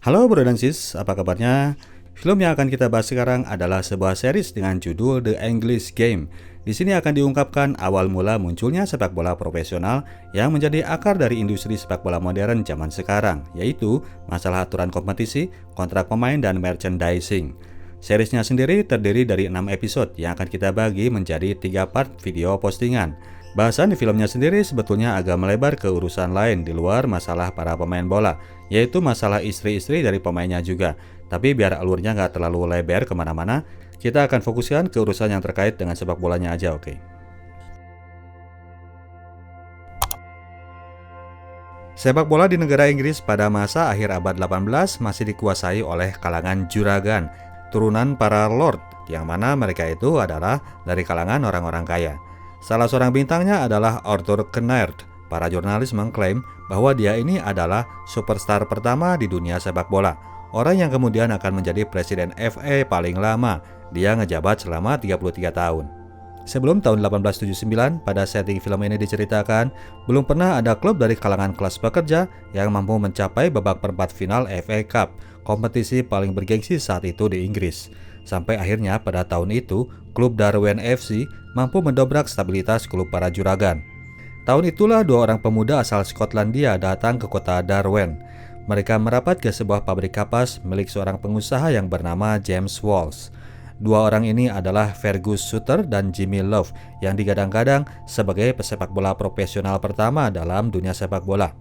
Halo bro dan sis, apa kabarnya? Film yang akan kita bahas sekarang adalah sebuah series dengan judul The English Game. Di sini akan diungkapkan awal mula munculnya sepak bola profesional yang menjadi akar dari industri sepak bola modern zaman sekarang, yaitu masalah aturan kompetisi, kontrak pemain, dan merchandising. Seriesnya sendiri terdiri dari 6 episode yang akan kita bagi menjadi 3 part video postingan. Bahasan di filmnya sendiri sebetulnya agak melebar ke urusan lain di luar masalah para pemain bola, yaitu masalah istri-istri dari pemainnya juga. Tapi biar alurnya nggak terlalu lebar kemana-mana, kita akan fokuskan ke urusan yang terkait dengan sepak bolanya aja, oke? Sepak bola di negara Inggris pada masa akhir abad 18 masih dikuasai oleh kalangan juragan, turunan para lord, yang mana mereka itu adalah dari kalangan orang-orang kaya. Salah seorang bintangnya adalah Arthur Kinnaird. Para jurnalis mengklaim bahwa dia ini adalah superstar pertama di dunia sepak bola. Orang yang kemudian akan menjadi presiden FA paling lama. Dia ngejabat selama 33 tahun. Sebelum tahun 1879, pada setting film ini diceritakan, belum pernah ada klub dari kalangan kelas pekerja yang mampu mencapai babak perempat final FA Cup, kompetisi paling bergengsi saat itu di Inggris. Sampai akhirnya pada tahun itu, klub Darwen FC mampu mendobrak stabilitas klub para juragan. Tahun itulah dua orang pemuda asal Skotlandia datang ke kota Darwen. Mereka merapat ke sebuah pabrik kapas milik seorang pengusaha yang bernama James Walsh. Dua orang ini adalah Fergus Sutter dan Jimmy Love yang digadang-gadang sebagai pesepak bola profesional pertama dalam dunia sepak bola.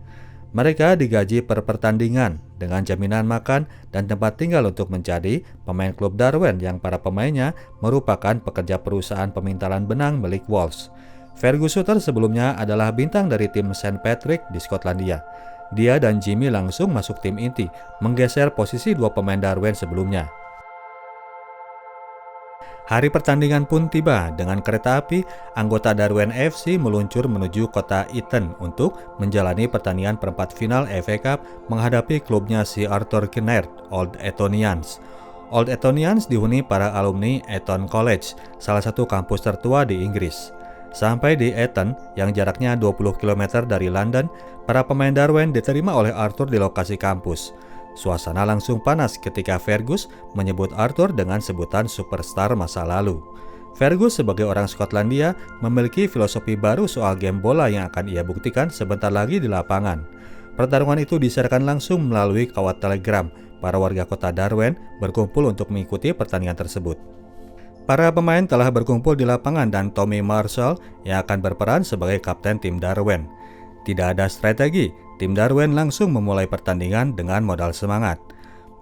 Mereka digaji per pertandingan dengan jaminan makan dan tempat tinggal untuk menjadi pemain klub Darwen yang para pemainnya merupakan pekerja perusahaan pemintalan benang milik Walsh. Fergus Sutter sebelumnya adalah bintang dari tim St. Patrick di Skotlandia. Dia dan Jimmy langsung masuk tim inti, menggeser posisi dua pemain Darwen sebelumnya. Hari pertandingan pun tiba. Dengan kereta api, anggota Darwen FC meluncur menuju kota Eton untuk menjalani pertandingan perempat final FA Cup menghadapi klubnya si Arthur Kinnaird, Old Etonians. Old Etonians dihuni para alumni Eton College, salah satu kampus tertua di Inggris. Sampai di Eton, yang jaraknya 20 km dari London, para pemain Darwen diterima oleh Arthur di lokasi kampus. Suasana langsung panas ketika Fergus menyebut Arthur dengan sebutan superstar masa lalu. Fergus sebagai orang Skotlandia memiliki filosofi baru soal game bola yang akan ia buktikan sebentar lagi di lapangan. Pertarungan itu disiarkan langsung melalui kawat telegram. Para warga kota Darwen berkumpul untuk mengikuti pertandingan tersebut. Para pemain telah berkumpul di lapangan dan Tommy Marshall yang akan berperan sebagai kapten tim Darwen. Tidak ada strategi, tim Darwen langsung memulai pertandingan dengan modal semangat.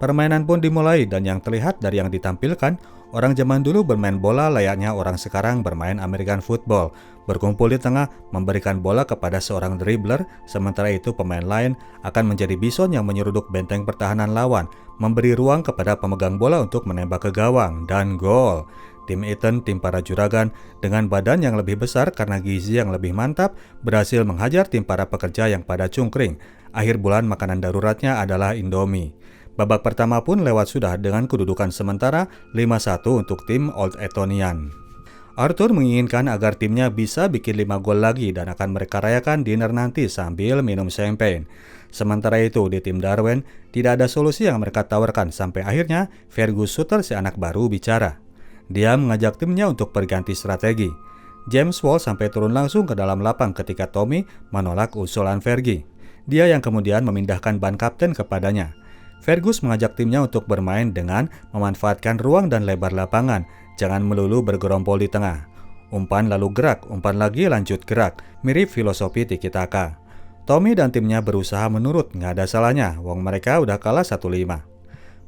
Permainan pun dimulai dan yang terlihat dari yang ditampilkan, orang zaman dulu bermain bola layaknya orang sekarang bermain American football. Berkumpul di tengah, memberikan bola kepada seorang dribbler, sementara itu pemain lain akan menjadi bison yang menyeruduk benteng pertahanan lawan, memberi ruang kepada pemegang bola untuk menembak ke gawang, dan gol. Tim Eton, tim para juragan, dengan badan yang lebih besar karena gizi yang lebih mantap, berhasil menghajar tim para pekerja yang pada cungkring. Akhir bulan makanan daruratnya adalah Indomie. Babak pertama pun lewat sudah dengan kedudukan sementara 5-1 untuk tim Old Etonian. Arthur menginginkan agar timnya bisa bikin 5 gol lagi dan akan mereka rayakan dinner nanti sambil minum champagne. Sementara itu di tim Darwen, tidak ada solusi yang mereka tawarkan sampai akhirnya Fergus Sutter si anak baru bicara. Dia mengajak timnya untuk berganti strategi. James Walsh sampai turun langsung ke dalam lapang ketika Tommy menolak usulan Fergie. Dia yang kemudian memindahkan ban kapten kepadanya. Fergus mengajak timnya untuk bermain dengan memanfaatkan ruang dan lebar lapangan, jangan melulu bergerompol di tengah. Umpan lalu gerak, umpan lagi lanjut gerak, mirip filosofi tiki taka. Tommy dan timnya berusaha menurut, nggak ada salahnya, wong mereka udah kalah 1-5.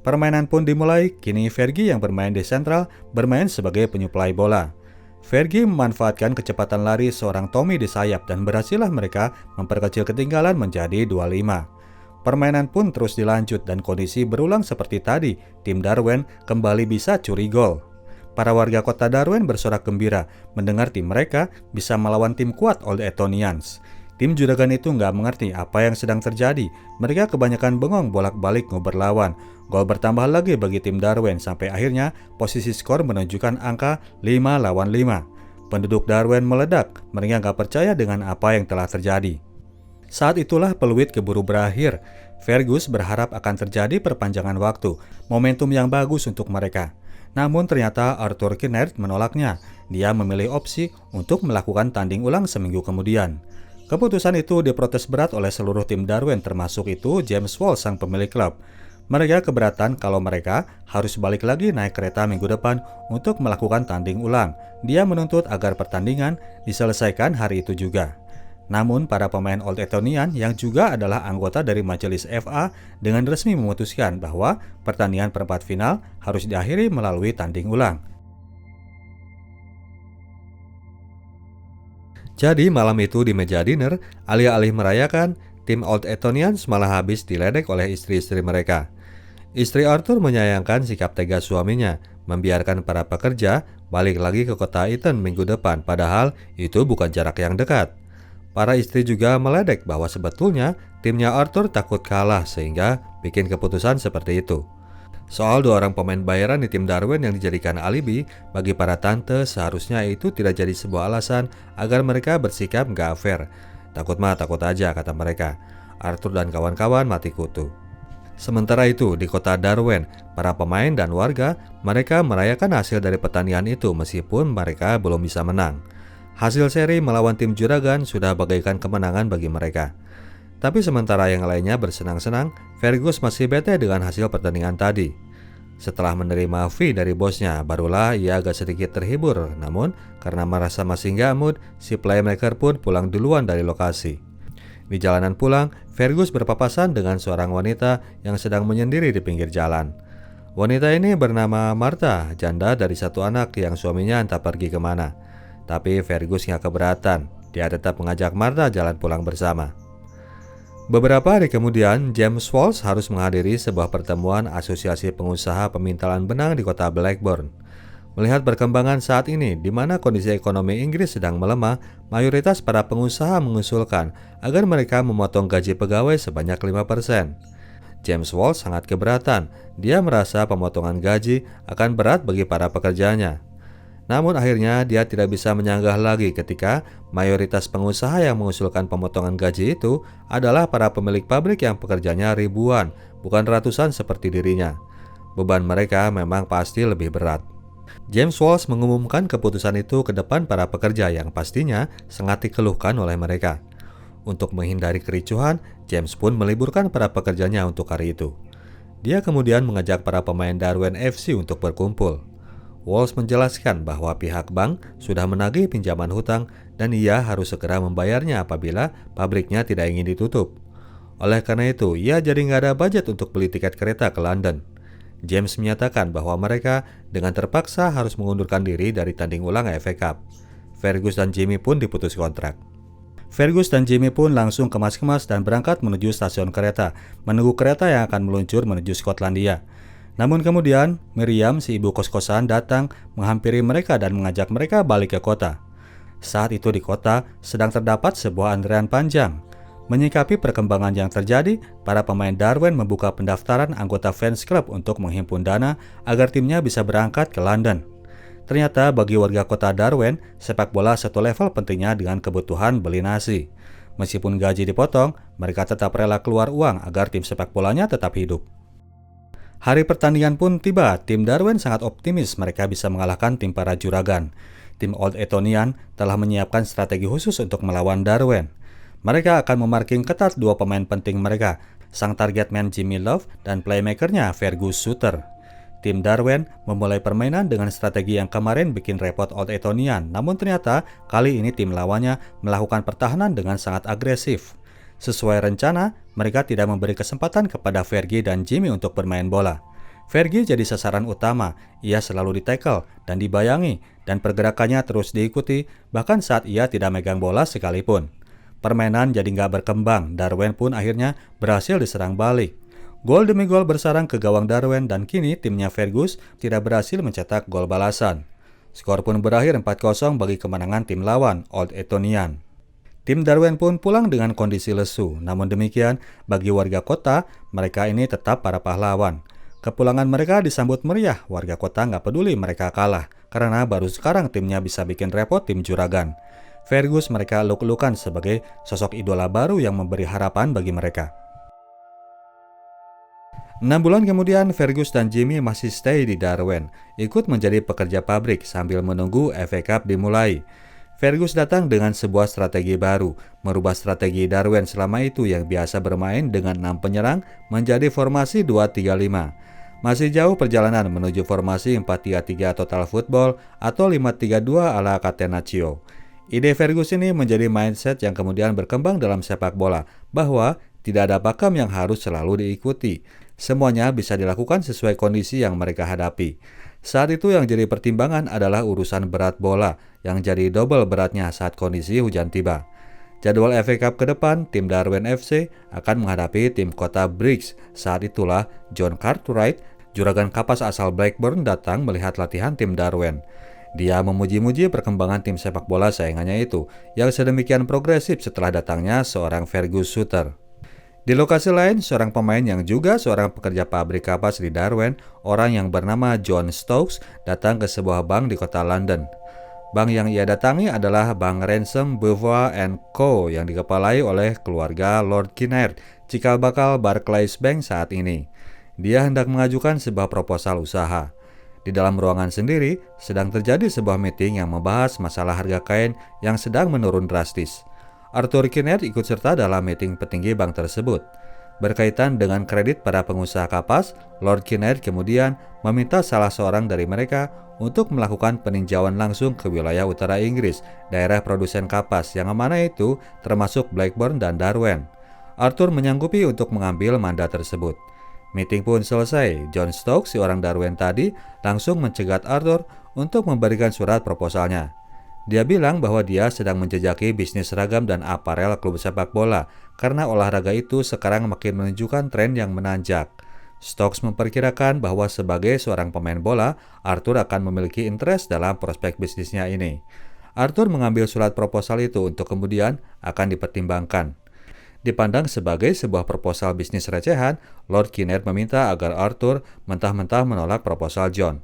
Permainan pun dimulai, kini Fergie yang bermain di sentral bermain sebagai penyuplai bola. Fergie memanfaatkan kecepatan lari seorang Tommy di sayap dan berhasillah mereka memperkecil ketinggalan menjadi 2-5. Permainan pun terus dilanjut dan kondisi berulang seperti tadi, tim Darwen kembali bisa curi gol. Para warga kota Darwen bersorak gembira mendengar tim mereka bisa melawan tim kuat Old Etonians. Tim juragan itu nggak mengerti apa yang sedang terjadi. Mereka kebanyakan bengong bolak-balik ngobrol lawan. Gol bertambah lagi bagi tim Darwen sampai akhirnya posisi skor menunjukkan angka 5-5. Penduduk Darwen meledak. Mereka nggak percaya dengan apa yang telah terjadi. Saat itulah peluit keburu berakhir. Fergus berharap akan terjadi perpanjangan waktu, momentum yang bagus untuk mereka. Namun ternyata Arthur Kinnaird menolaknya. Dia memilih opsi untuk melakukan tanding ulang seminggu kemudian. Keputusan itu diprotes berat oleh seluruh tim Darwin, termasuk itu James Walsh sang pemilik klub. Mereka keberatan kalau mereka harus balik lagi naik kereta minggu depan untuk melakukan tanding ulang. Dia menuntut agar pertandingan diselesaikan hari itu juga. Namun para pemain Old Etonian yang juga adalah anggota dari majelis FA dengan resmi memutuskan bahwa pertandingan perempat final harus diakhiri melalui tanding ulang. Jadi malam itu di meja dinner, alih-alih merayakan, tim Old Etonians malah habis diledek oleh istri-istri mereka. Istri Arthur menyayangkan sikap tegas suaminya, membiarkan para pekerja balik lagi ke kota Eton minggu depan, padahal itu bukan jarak yang dekat. Para istri juga meledek bahwa sebetulnya timnya Arthur takut kalah sehingga bikin keputusan seperti itu. Soal 2 orang pemain bayaran di tim Darwin yang dijadikan alibi, bagi para tante seharusnya itu tidak jadi sebuah alasan agar mereka bersikap nggak fair. Takut mah takut aja, kata mereka. Arthur dan kawan-kawan mati kutu. Sementara itu, di kota Darwin, para pemain dan warga, mereka merayakan hasil dari pertandingan itu meskipun mereka belum bisa menang. Hasil seri melawan tim Juragan sudah bagaikan kemenangan bagi mereka. Tapi sementara yang lainnya bersenang-senang, Fergus masih bete dengan hasil pertandingan tadi. Setelah menerima fee dari bosnya, barulah ia agak sedikit terhibur. Namun, karena merasa masih nggak mood, si playmaker pun pulang duluan dari lokasi. Di jalanan pulang, Fergus berpapasan dengan seorang wanita yang sedang menyendiri di pinggir jalan. Wanita ini bernama Martha, janda dari 1 anak yang suaminya entah pergi kemana. Tapi Fergus nggak keberatan, dia tetap mengajak Martha jalan pulang bersama. Beberapa hari kemudian, James Walsh harus menghadiri sebuah pertemuan Asosiasi Pengusaha Pemintalan Benang di kota Blackburn. Melihat perkembangan saat ini, di mana kondisi ekonomi Inggris sedang melemah, mayoritas para pengusaha mengusulkan agar mereka memotong gaji pegawai sebanyak 5%. James Walsh sangat keberatan. Dia merasa pemotongan gaji akan berat bagi para pekerjanya. Namun akhirnya dia tidak bisa menyanggah lagi ketika mayoritas pengusaha yang mengusulkan pemotongan gaji itu adalah para pemilik pabrik yang pekerjanya ribuan, bukan ratusan seperti dirinya. Beban mereka memang pasti lebih berat. James Walsh mengumumkan keputusan itu ke depan para pekerja yang pastinya sangat dikeluhkan oleh mereka. Untuk menghindari kericuhan, James pun meliburkan para pekerjanya untuk hari itu. Dia kemudian mengajak para pemain Darwin FC untuk berkumpul. Walsh menjelaskan bahwa pihak bank sudah menagih pinjaman hutang dan ia harus segera membayarnya apabila pabriknya tidak ingin ditutup. Oleh karena itu, ia jadi nggak ada budget untuk beli tiket kereta ke London. James menyatakan bahwa mereka dengan terpaksa harus mengundurkan diri dari tanding ulang FA Cup. Fergus dan Jimmy pun diputus kontrak. Fergus dan Jimmy pun langsung kemas-kemas dan berangkat menuju stasiun kereta, menunggu kereta yang akan meluncur menuju Skotlandia. Namun kemudian, Miriam, si ibu kos-kosan, datang menghampiri mereka dan mengajak mereka balik ke kota. Saat itu di kota sedang terdapat sebuah antrean panjang. Menyikapi perkembangan yang terjadi, para pemain Darwin membuka pendaftaran anggota fans club untuk menghimpun dana agar timnya bisa berangkat ke London. Ternyata bagi warga kota Darwin, sepak bola satu level pentingnya dengan kebutuhan beli nasi. Meskipun gaji dipotong, mereka tetap rela keluar uang agar tim sepak bolanya tetap hidup. Hari pertandingan pun tiba, tim Darwin sangat optimis mereka bisa mengalahkan tim para Juragan. Tim Old Etonian telah menyiapkan strategi khusus untuk melawan Darwin. Mereka akan memarking ketat 2 pemain penting mereka, sang target man Jimmy Love dan playmakernya Fergus Suter. Tim Darwin memulai permainan dengan strategi yang kemarin bikin repot Old Etonian, namun ternyata kali ini tim lawannya melakukan pertahanan dengan sangat agresif. Sesuai rencana, mereka tidak memberi kesempatan kepada Fergie dan Jimmy untuk bermain bola. Fergie jadi sasaran utama, ia selalu ditackle dan dibayangi, dan pergerakannya terus diikuti, bahkan saat ia tidak megang bola sekalipun. Permainan jadi nggak berkembang, Darwin pun akhirnya berhasil diserang balik. Gol demi gol bersarang ke gawang Darwin dan kini timnya Fergus tidak berhasil mencetak gol balasan. Skor pun berakhir 4-0 bagi kemenangan tim lawan, Old Etonian. Tim Darwin pun pulang dengan kondisi lesu, namun demikian bagi warga kota, mereka ini tetap para pahlawan. Kepulangan mereka disambut meriah, warga kota nggak peduli mereka kalah, karena baru sekarang timnya bisa bikin repot tim Juragan. Fergus mereka eluk-elukan sebagai sosok idola baru yang memberi harapan bagi mereka. 6 bulan kemudian, Fergus dan Jimmy masih stay di Darwen, ikut menjadi pekerja pabrik sambil menunggu FA Cup dimulai. Fergus datang dengan sebuah strategi baru, merubah strategi Darwen selama itu yang biasa bermain dengan 6 penyerang menjadi formasi 2-3-5. Masih jauh perjalanan menuju formasi 4-3-3 total football atau 5-3-2 ala Catenaccio. Ide Fergus ini menjadi mindset yang kemudian berkembang dalam sepak bola, bahwa tidak ada pakam yang harus selalu diikuti. Semuanya bisa dilakukan sesuai kondisi yang mereka hadapi. Saat itu yang jadi pertimbangan adalah urusan berat bola, yang jadi double beratnya saat kondisi hujan tiba. Jadwal FA Cup ke depan, tim Darwen FC akan menghadapi tim kota Briggs. Saat itulah John Cartwright, juragan kapas asal Blackburn, datang melihat latihan tim Darwen. Dia memuji-muji perkembangan tim sepak bola saingannya itu, yang sedemikian progresif setelah datangnya seorang Fergus Suter. Di lokasi lain, seorang pemain yang juga seorang pekerja pabrik kapas di Darwen, orang yang bernama John Stokes, datang ke sebuah bank di kota London. Bank yang ia datangi adalah Bank Ransom Beauvoir Co. yang dikepalai oleh keluarga Lord Kinnaird, cikal bakal Barclays Bank saat ini. Dia hendak mengajukan sebuah proposal usaha. Di dalam ruangan sendiri, sedang terjadi sebuah meeting yang membahas masalah harga kain yang sedang menurun drastis. Arthur Kinnaird ikut serta dalam meeting petinggi bank tersebut. Berkaitan dengan kredit para pengusaha kapas, Lord Kinnaird kemudian meminta salah seorang dari mereka untuk melakukan peninjauan langsung ke wilayah utara Inggris, daerah produsen kapas yang mana itu termasuk Blackburn dan Darwen. Arthur menyanggupi untuk mengambil mandat tersebut. Meeting pun selesai. John Stokes, si orang Darwen tadi, langsung mencegat Arthur untuk memberikan surat proposalnya. Dia bilang bahwa dia sedang menjejaki bisnis seragam dan aparel klub sepak bola karena olahraga itu sekarang makin menunjukkan tren yang menanjak. Stokes memperkirakan bahwa sebagai seorang pemain bola, Arthur akan memiliki interest dalam prospek bisnisnya ini. Arthur mengambil surat proposal itu untuk kemudian akan dipertimbangkan. Dipandang sebagai sebuah proposal bisnis recehan, Lord Kinnaird meminta agar Arthur mentah-mentah menolak proposal John.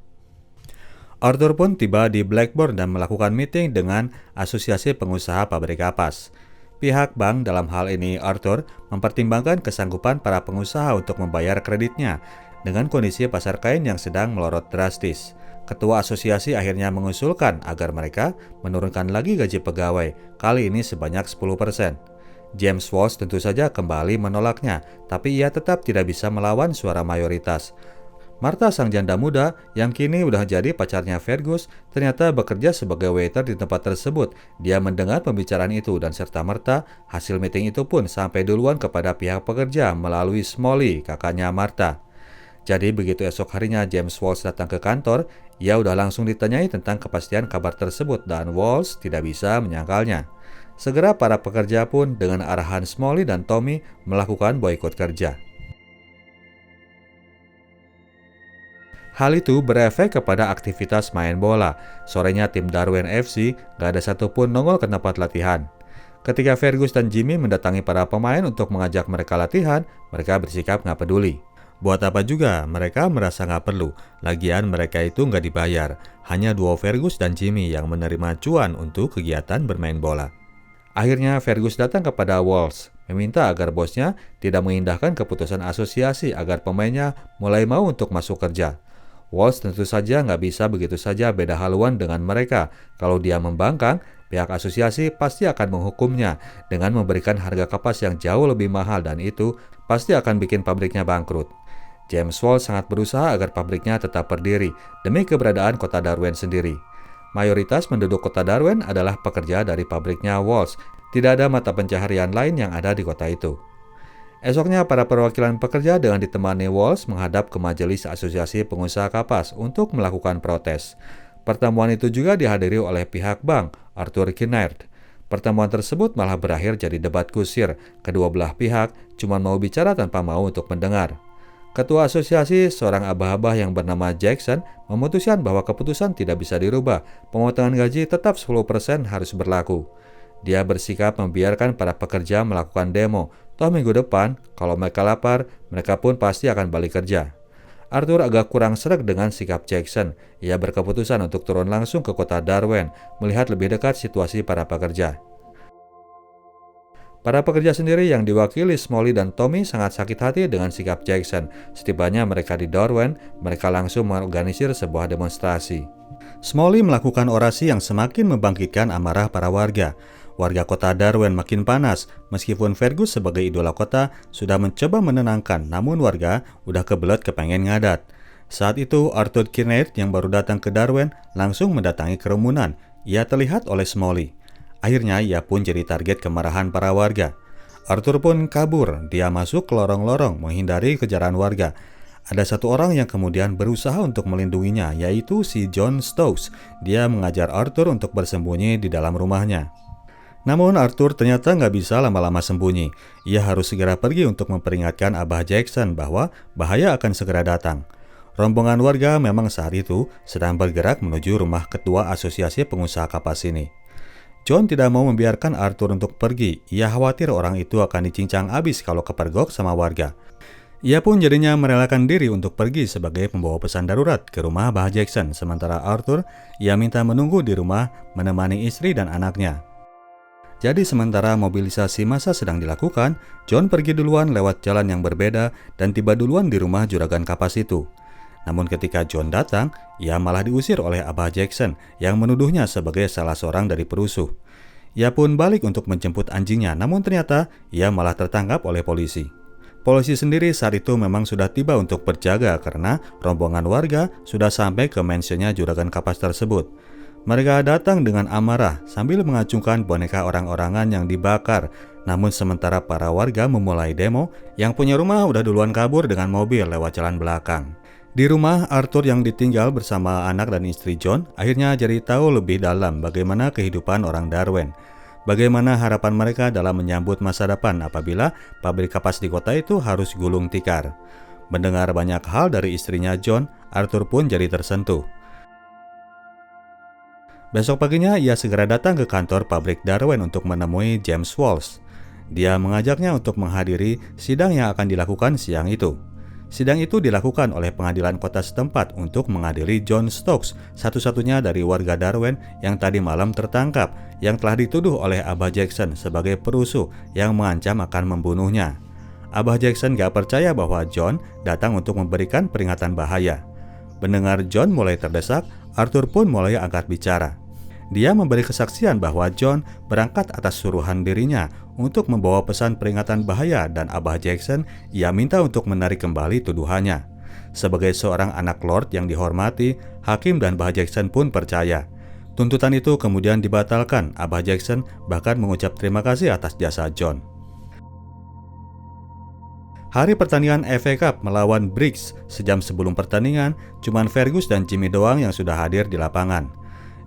Arthur pun tiba di Blackburn dan melakukan meeting dengan Asosiasi Pengusaha Pabrik Kapas. Pihak bank dalam hal ini, Arthur, mempertimbangkan kesanggupan para pengusaha untuk membayar kreditnya dengan kondisi pasar kain yang sedang melorot drastis. Ketua asosiasi akhirnya mengusulkan agar mereka menurunkan lagi gaji pegawai, kali ini sebanyak 10%. James Walsh tentu saja kembali menolaknya, tapi ia tetap tidak bisa melawan suara mayoritas. Martha, sang janda muda yang kini udah jadi pacarnya Fergus, ternyata bekerja sebagai waiter di tempat tersebut. Dia mendengar pembicaraan itu dan serta-merta hasil meeting itu pun sampai duluan kepada pihak pekerja melalui Smalley, kakaknya Martha. Jadi begitu esok harinya James Walsh datang ke kantor, ia udah langsung ditanyai tentang kepastian kabar tersebut dan Walsh tidak bisa menyangkalnya. Segera para pekerja pun dengan arahan Smalley dan Tommy melakukan boikot kerja. Hal itu berefek kepada aktivitas main bola. Sorenya tim Darwen FC gak ada satupun nongol ke tempat latihan. Ketika Fergus dan Jimmy mendatangi para pemain untuk mengajak mereka latihan, mereka bersikap gak peduli. Buat apa juga, mereka merasa gak perlu. Lagian mereka itu gak dibayar. Hanya duo Fergus dan Jimmy yang menerima cuan untuk kegiatan bermain bola. Akhirnya Fergus datang kepada Walsh, meminta agar bosnya tidak mengindahkan keputusan asosiasi agar pemainnya mulai mau untuk masuk kerja. Walsh tentu saja nggak bisa begitu saja beda haluan dengan mereka. Kalau dia membangkang, pihak asosiasi pasti akan menghukumnya dengan memberikan harga kapas yang jauh lebih mahal dan itu pasti akan bikin pabriknya bangkrut. James Walsh sangat berusaha agar pabriknya tetap berdiri demi keberadaan kota Darwen sendiri. Mayoritas penduduk kota Darwen adalah pekerja dari pabriknya Walsh. Tidak ada mata pencaharian lain yang ada di kota itu. Esoknya, para perwakilan pekerja dengan ditemani Walsh menghadap ke Majelis Asosiasi Pengusaha Kapas untuk melakukan protes. Pertemuan itu juga dihadiri oleh pihak bank, Arthur Kinnaird. Pertemuan tersebut malah berakhir jadi debat kusir. Kedua belah pihak cuma mau bicara tanpa mau untuk mendengar. Ketua asosiasi, seorang abah-abah yang bernama Jackson, memutuskan bahwa keputusan tidak bisa dirubah. Pemotongan gaji tetap 10% harus berlaku. Dia bersikap membiarkan para pekerja melakukan demo. Toh minggu depan, kalau mereka lapar, mereka pun pasti akan balik kerja. Arthur agak kurang sreg dengan sikap Jackson. Ia berkeputusan untuk turun langsung ke kota Darwen, melihat lebih dekat situasi para pekerja. Para pekerja sendiri yang diwakili Smalley dan Tommy sangat sakit hati dengan sikap Jackson. Setibanya mereka di Darwen, mereka langsung mengorganisir sebuah demonstrasi. Smalley melakukan orasi yang semakin membangkitkan amarah para warga. Warga kota Darwen makin panas, meskipun Fergus sebagai idola kota sudah mencoba menenangkan, namun warga udah kebelet kepengen ngadat. Saat itu Arthur Kinnaird yang baru datang ke Darwen langsung mendatangi kerumunan. Ia terlihat oleh Smalley. Akhirnya ia pun jadi target kemarahan para warga. Arthur pun kabur, dia masuk ke lorong-lorong menghindari kejaran warga. Ada satu orang yang kemudian berusaha untuk melindunginya, yaitu si John Stokes. Dia mengajar Arthur untuk bersembunyi di dalam rumahnya. Namun Arthur ternyata nggak bisa lama-lama sembunyi. Ia harus segera pergi untuk memperingatkan Abah Jackson bahwa bahaya akan segera datang. Rombongan warga memang saat itu sedang bergerak menuju rumah ketua asosiasi pengusaha kapas ini. John tidak mau membiarkan Arthur untuk pergi. Ia khawatir orang itu akan dicincang abis kalau kepergok sama warga. Ia pun jadinya merelakan diri untuk pergi sebagai pembawa pesan darurat ke rumah Bah Jackson. Sementara Arthur, ia minta menunggu di rumah menemani istri dan anaknya. Jadi sementara mobilisasi massa sedang dilakukan, John pergi duluan lewat jalan yang berbeda dan tiba duluan di rumah juragan kapas itu. Namun ketika John datang, ia malah diusir oleh Abah Jackson yang menuduhnya sebagai salah seorang dari perusuh. Ia pun balik untuk menjemput anjingnya, namun ternyata ia malah tertangkap oleh polisi. Polisi sendiri saat itu memang sudah tiba untuk berjaga karena rombongan warga sudah sampai ke mansionnya juragan kapas tersebut. Mereka datang dengan amarah sambil mengacungkan boneka orang-orangan yang dibakar. Namun sementara para warga memulai demo, yang punya rumah udah duluan kabur dengan mobil lewat jalan belakang. Di rumah, Arthur yang ditinggal bersama anak dan istri John akhirnya jadi tahu lebih dalam bagaimana kehidupan orang Darwen. Bagaimana harapan mereka dalam menyambut masa depan apabila pabrik kapas di kota itu harus gulung tikar. Mendengar banyak hal dari istrinya John, Arthur pun jadi tersentuh. Besok paginya ia segera datang ke kantor pabrik Darwen untuk menemui James Walsh. Dia mengajaknya untuk menghadiri sidang yang akan dilakukan siang itu. Sidang itu dilakukan oleh pengadilan kota setempat untuk mengadili John Stokes, satu-satunya dari warga Darwen yang tadi malam tertangkap, yang telah dituduh oleh Abah Jackson sebagai perusuh yang mengancam akan membunuhnya. Abah Jackson gak percaya bahwa John datang untuk memberikan peringatan bahaya. Mendengar John mulai terdesak, Arthur pun mulai angkat bicara. Dia memberi kesaksian bahwa John berangkat atas suruhan dirinya untuk membawa pesan peringatan bahaya dan Abah Jackson ia minta untuk menarik kembali tuduhannya. Sebagai seorang anak Lord yang dihormati, hakim dan Bah Jackson pun percaya. Tuntutan itu kemudian dibatalkan. Abah Jackson bahkan mengucap terima kasih atas jasa John. Hari pertandingan FA Cup melawan Briggs, sejam sebelum pertandingan, cuman Fergus dan Jimmy doang yang sudah hadir di lapangan.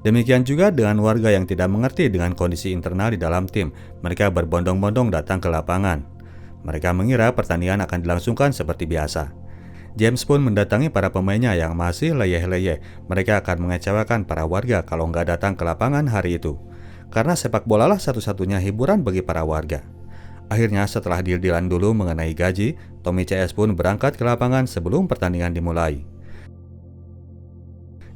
Demikian juga dengan warga yang tidak mengerti dengan kondisi internal di dalam tim. Mereka berbondong-bondong datang ke lapangan. Mereka mengira pertandingan akan dilangsungkan seperti biasa. James pun mendatangi para pemainnya yang masih leyeh-leyeh. Mereka akan mengecewakan para warga kalau nggak datang ke lapangan hari itu. Karena sepak bola lah satu-satunya hiburan bagi para warga. Akhirnya setelah deal-dealan dulu mengenai gaji, Tommy CS pun berangkat ke lapangan sebelum pertandingan dimulai.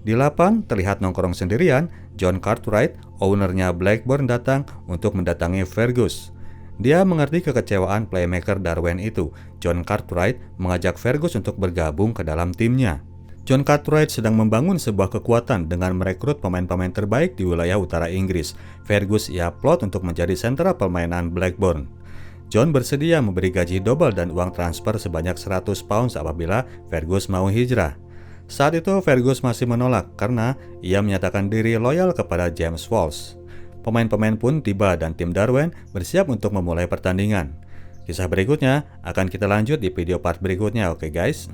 Di lapang, terlihat nongkrong sendirian, John Cartwright, ownernya Blackburn datang untuk mendatangi Fergus. Dia mengerti kekecewaan playmaker Darwen itu. John Cartwright mengajak Fergus untuk bergabung ke dalam timnya. John Cartwright sedang membangun sebuah kekuatan dengan merekrut pemain-pemain terbaik di wilayah utara Inggris. Fergus ia plot untuk menjadi sentra permainan Blackburn. John bersedia memberi gaji double dan uang transfer sebanyak 100 pounds apabila Fergus mau hijrah. Saat itu Fergus masih menolak karena ia menyatakan diri loyal kepada James Walsh. Pemain-pemain pun tiba dan tim Darwen bersiap untuk memulai pertandingan. Kisah berikutnya akan kita lanjut di video part berikutnya, oke guys?